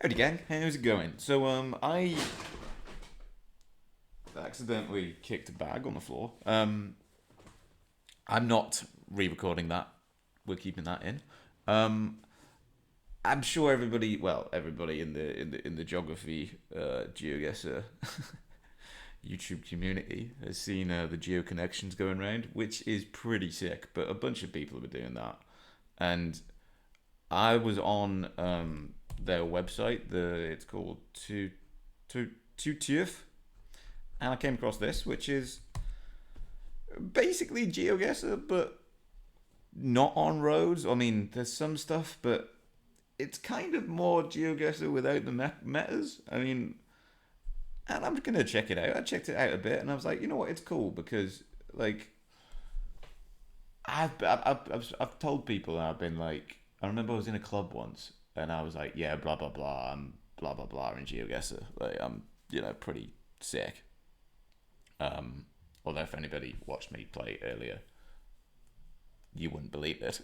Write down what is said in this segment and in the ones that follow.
Howdy gang, how's it going? So I accidentally kicked a bag on the floor. I'm not re-recording that. We're keeping that in. Um, I'm sure everybody, well, everybody in the geography GeoGuessr YouTube community has seen the geo connections going around, which is pretty sick. But a bunch of people have been doing that, and I was on their website. It's called Two Turf, and I came across this, which is basically GeoGuessr, but not on roads. I mean, there's some stuff, but it's kind of more GeoGuessr without the metas. I mean, and I'm gonna check it out. I checked it out a bit, and I was like, you know what, it's cool because like I've told people, and I've been like, I remember I was in a club once, and I was like, yeah, blah blah blah, I'm blah blah blah in GeoGuessr. Like I'm pretty sick. Um, Although if anybody watched me play earlier, you wouldn't believe it.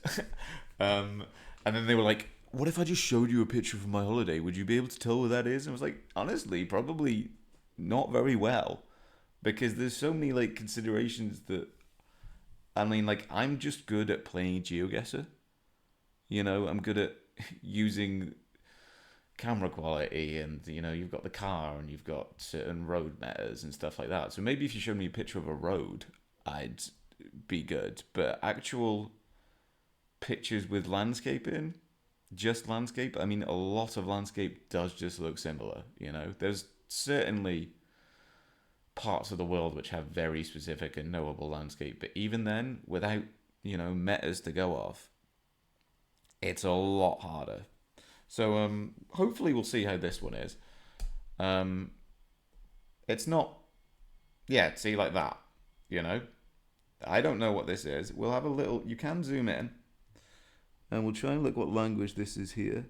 um, and then they were like, "What if I just showed you a picture from my holiday? Would you be able to tell what that is?" And I was like, "Honestly, probably not very well, because there's so many like considerations that I mean, like I'm just good at playing GeoGuessr. I'm good at using camera quality, and you've got the car, and you've got certain road metas and stuff like that. So maybe if you showed me a picture of a road, I'd be good. But actual pictures with landscaping, just landscape. I mean, a lot of landscape does just look similar. There's certainly parts of the world which have very specific and knowable landscape, but even then, without metas to go off, it's a lot harder. So hopefully we'll see how this one is. Um, it's not, yeah, see like that. You know, I don't know what this is. We'll have a little. You can zoom in, and we'll try and look what language this is here,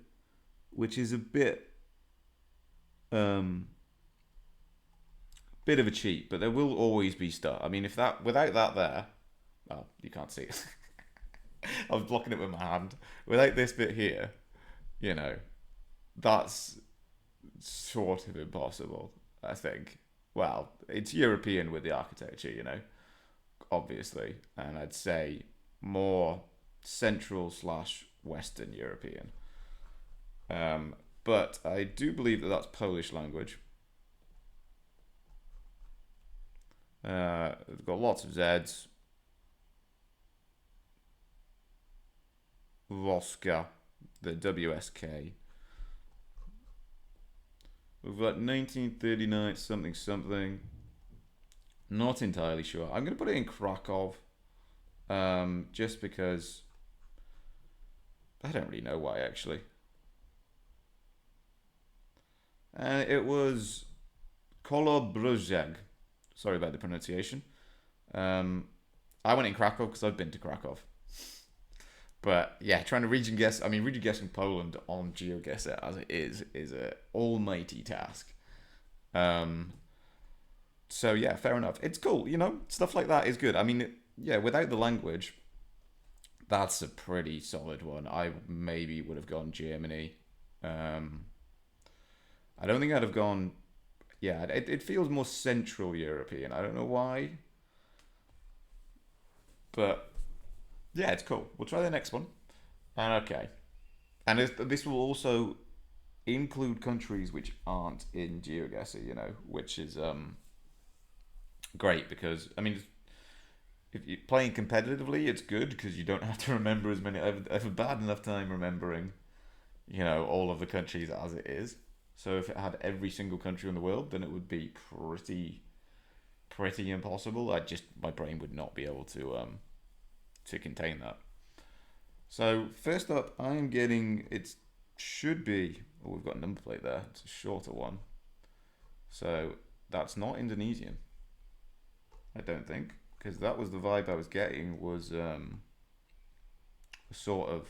which is a um, bit of a cheat, but there will always be stuff. I mean, if that without that there, oh, you can't see it. I was blocking it with my hand. Without this bit here, you know, that's sort of impossible, I think. Well, it's European with the architecture, obviously, and I'd say more central slash Western European. But I do believe that that's Polish language. It's got lots of Z's. Voska, the WSK. We've got 1939 something something. Not entirely sure. I'm going to put it in Krakow, just because I don't really know why actually. And it was Kolobrzyg. Sorry about the pronunciation. Um, I went in Krakow because I've been to Krakow. But yeah, trying to region guess. I mean, region guessing Poland on GeoGuessr as it is a almighty task. Um, so yeah, fair enough. It's cool, stuff like that is good. I mean, yeah, without the language, that's a pretty solid one. I maybe would have gone Germany. Um, I don't think I'd have gone. Yeah, it feels more Central European. I don't know why, but yeah, it's cool. We'll try the next one. And okay, and this will also include countries which aren't in GeoGuessr, which is great because I mean, if you're playing competitively, it's good because you don't have to remember as many. I have a bad enough time remembering, all of the countries as it is. So if it had every single country in the world, then it would be pretty impossible. My brain would not be able to contain that. So first up, I'm getting it should be. Oh, we've got a number plate there. It's a shorter one. So that's not Indonesian. I don't think, because that was the vibe I was getting. Was sort of,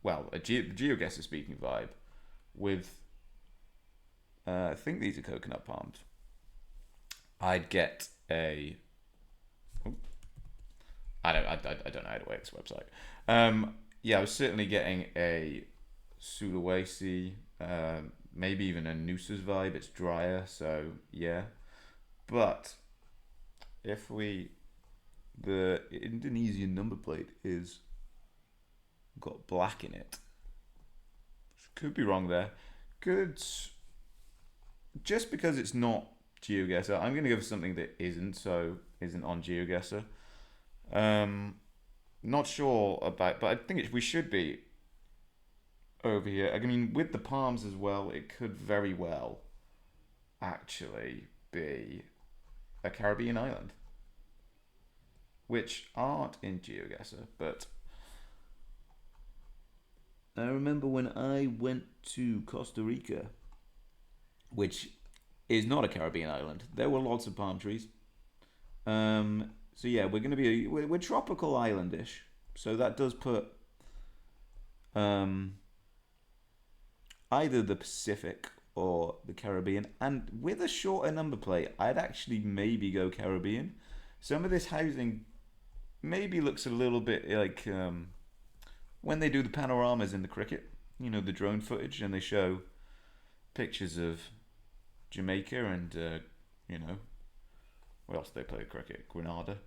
well, a GeoGuessr speaking vibe with. I think these are coconut palms. I'd get a. Oh, I don't know how to work this website. Yeah, I was certainly getting a Sulawesi, Maybe even a Noosa's vibe. It's drier, so yeah. But if we, the Indonesian number plate is got black in it. Could be wrong there. Could, just because it's not GeoGuessr, I'm gonna give something that isn't on GeoGuessr. Um, Not sure about, but I think we should be over here. I mean, with the palms as well, it could very well actually be a Caribbean island, which aren't in GeoGuessr. But I remember when I went to Costa Rica, which is not a Caribbean island. There were lots of palm trees. So yeah, we're gonna be we're tropical islandish. So that does put um, either the Pacific or the Caribbean. And with a shorter number plate, I'd actually maybe go Caribbean. Some of this housing maybe looks a little bit like when they do the panoramas in the cricket, the drone footage, and they show pictures of Jamaica and, where else do they play cricket? Grenada,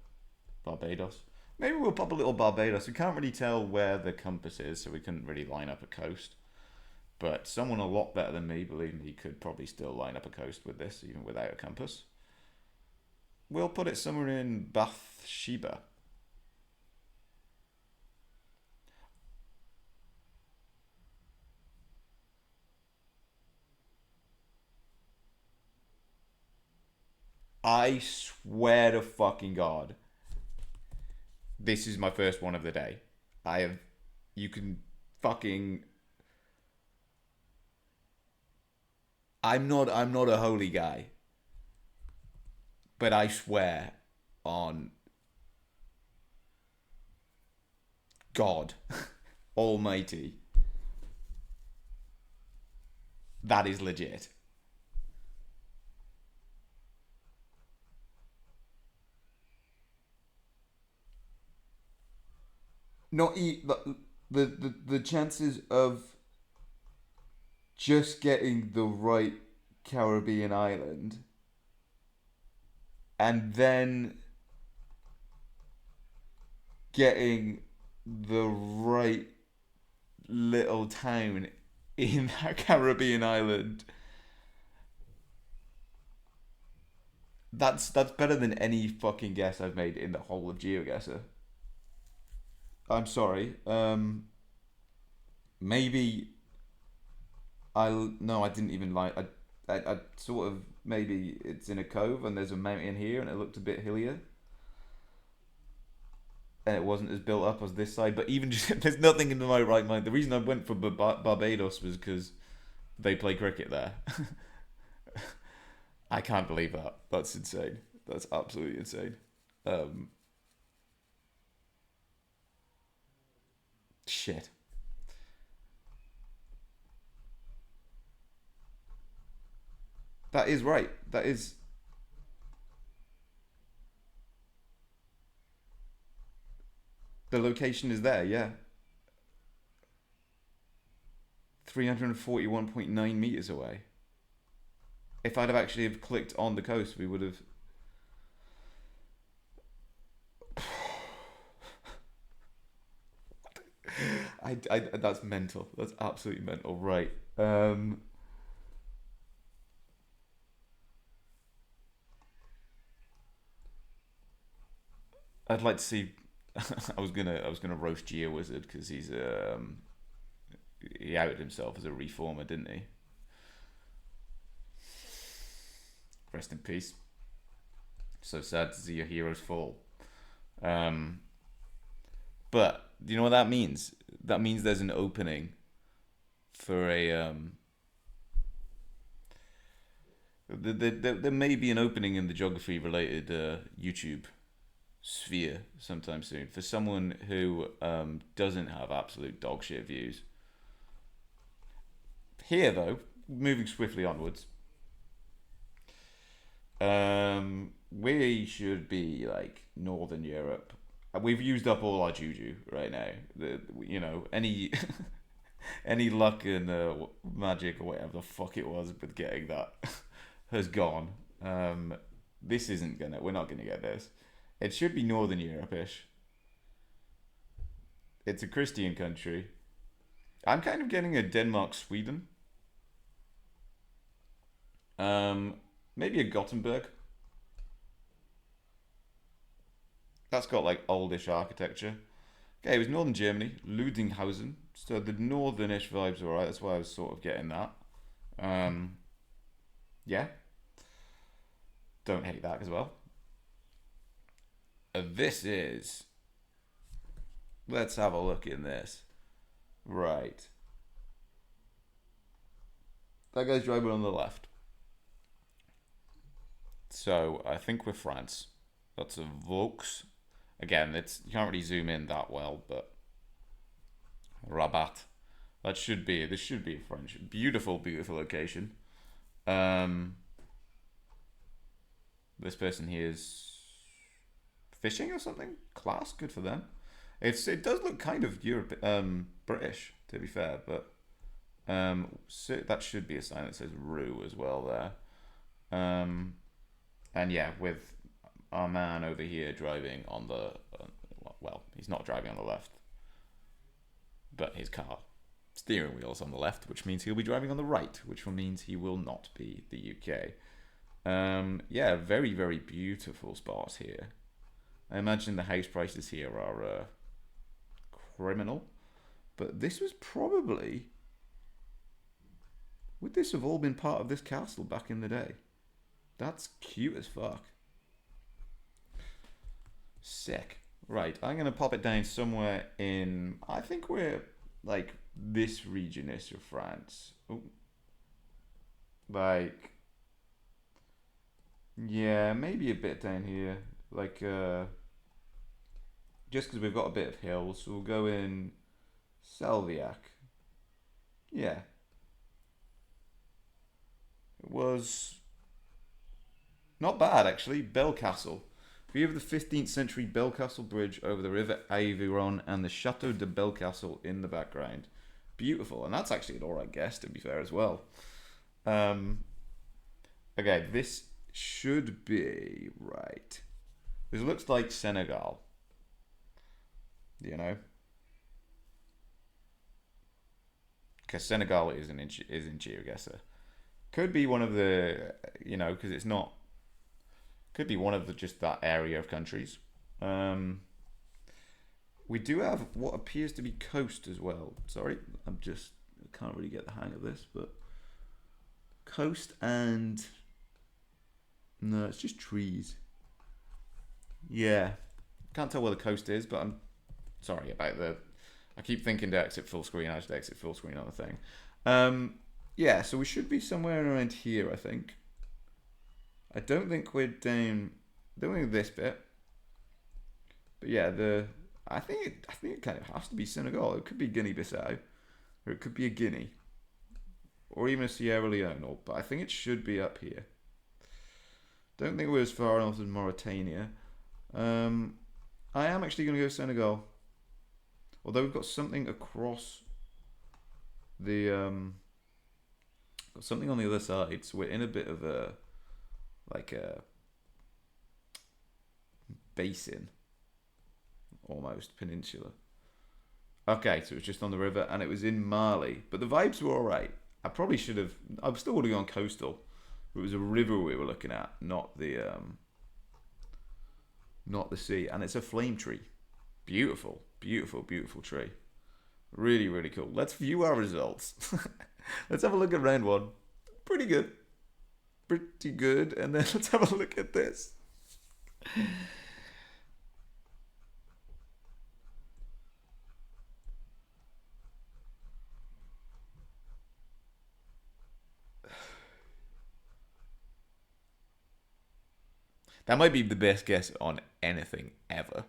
Barbados. Maybe we'll pop a little Barbados. We can't really tell where the compass is, so we couldn't really line up a coast. But someone a lot better than me, believe me, could probably still line up a coast with this, even without a compass. We'll put it somewhere in Bathsheba. I swear to fucking God, this is my first one of the day. You can fucking. I'm not a holy guy, but I swear on God Almighty, that is legit. Not the chances of just getting the right Caribbean island and then getting the right little town in that Caribbean island. That's better than any fucking guess I've made in the whole of GeoGuessr. I'm sorry. Maybe I no, I didn't even like. I sort of maybe it's in a cove and there's a mountain here and it looked a bit hillier and it wasn't as built up as this side. But even just there's nothing in my right mind. The reason I went for Barbados was because they play cricket there. I can't believe that. That's insane. That's absolutely insane. Um, Shit. That is right. That is the location is there. Yeah, 341.9 meters away. If I'd have actually have clicked on the coast, we would have. That's mental. That's absolutely mental. Right. I'd like to see. I was gonna roast GeoWizard because he outed himself as a reformer, didn't he? Rest in peace. So sad to see your heroes fall. Um, but do you know what that means? That means there's an opening for a there may be an opening in the geography related YouTube sphere sometime soon for someone who doesn't have absolute dog shit views. Here though, moving swiftly onwards, we should be like Northern Europe. We've used up all our juju right now. Any any luck and magic or whatever the fuck it was with getting that has gone. This isn't gonna. We're not gonna get this. It should be Northern Europe-ish. It's a Christian country. I'm kind of getting a Denmark, Sweden. Um, Maybe a Gothenburg. That's got like oldish architecture. Okay, it was Northern Germany, Ludinghausen. So the northernish vibes were alright. That's why I was sort of getting that. Um, yeah, don't hate that as well. This is. Let's have a look in this. Right. That guy's driving on the left. So I think we're France. That's a Vaux. Again, it's you can't really zoom in that well, but Rabat. That should be this should be French. Beautiful, beautiful location. Um, this person here is fishing or something. Class, good for them. It does look kind of Europe British to be fair, but so that should be a sign that says Rue as well there. And yeah, with our man over here driving on the well, he's not driving on the left, but his car steering wheel's on the left, which means he'll be driving on the right, which means he will not be the UK. Yeah, very very beautiful spot here. I imagine the house prices here are criminal, but this was probably would this have all been part of this castle back in the day? That's cute as fuck. Sick. Right, I'm gonna pop it down somewhere in. I think we're like this region-ish of France. Ooh. Like, yeah, maybe a bit down here. Like, just because we've got a bit of hills, so we'll go in Salviac. Yeah, it was not bad actually. Bell Castle. View of the 15th century Bell Castle Bridge over the River Aveyron and the Chateau de Bell Castle in the background. Beautiful, and that's actually an alright guess to be fair as well. Okay, this should be right. This looks like Senegal. You know, because Senegal is in GeoGuessr. Could be one of the because it's not. Could be one of the just that area of countries. We do have what appears to be coast as well. Sorry, I can't really get the hang of this, but coast and no, it's just trees. Yeah, can't tell where the coast is, but I'm sorry about the. I keep thinking to exit full screen. I should exit full screen on the thing. Yeah, so we should be somewhere around here, I think. I don't think we're down. Don't think this bit. But yeah, I think it kind of has to be Senegal. It could be Guinea-Bissau, or it could be a Guinea, or even a Sierra Leone. But I think it should be up here. Don't think we're as far north as Mauritania. I am actually going to go Senegal, although we've got something across the got something on the other side, so we're in a bit of a like a basin, almost peninsula. Okay, so it was just on the river, and it was in Mali, but the vibes were all right. I probably should have. I still would have gone coastal. It was a river we were looking at, not the sea, and it's a flame tree. Beautiful, beautiful, beautiful tree. Really, really cool. Let's view our results. Let's have a look at round one. Pretty good. Pretty good. And then let's have a look at this. That might be the best guess on anything ever.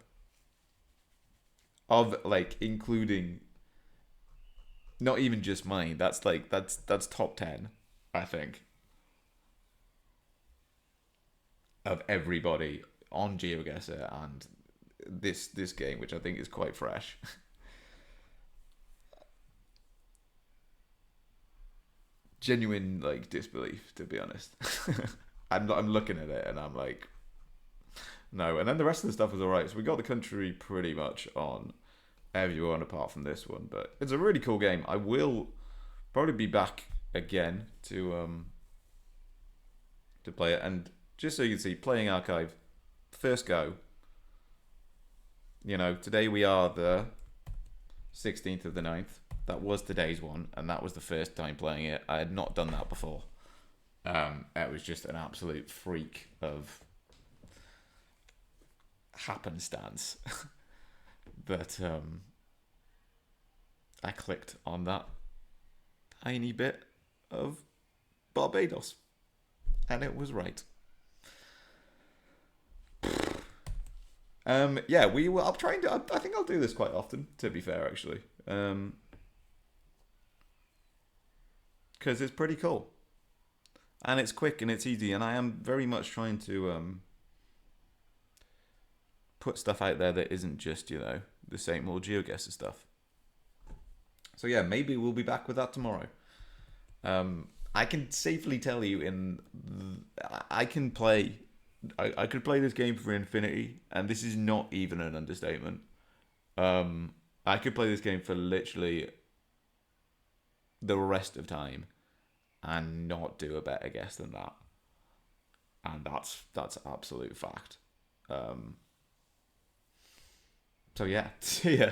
Of like including not even just mine. That's top 10, I think, of everybody on GeoGuessr and this game, which I think is quite fresh. genuine like disbelief, to be honest. I'm looking at it and I'm like, no. And then the rest of the stuff was alright. So we got the country pretty much on everyone apart from this one. But it's a really cool game. I will probably be back again to play it. And just so you can see, playing archive, first go. You know, today we are the 16th of the 9th. That was today's one, and that was the first time playing it. I had not done that before. It was just an absolute freak of happenstance that I clicked on that tiny bit of Barbados, and it was right. Yeah, we will. I'm trying to. I think I'll do this quite often. To be fair, actually, because it's pretty cool, and it's quick and it's easy, and I am very much trying to put stuff out there that isn't just the same old GeoGuessr stuff. So yeah, maybe we'll be back with that tomorrow. I can safely tell you, I can play. I could play this game for infinity, and this is not even an understatement. I could play this game for literally the rest of time and not do a better guess than that. And that's absolute fact. So yeah, see ya.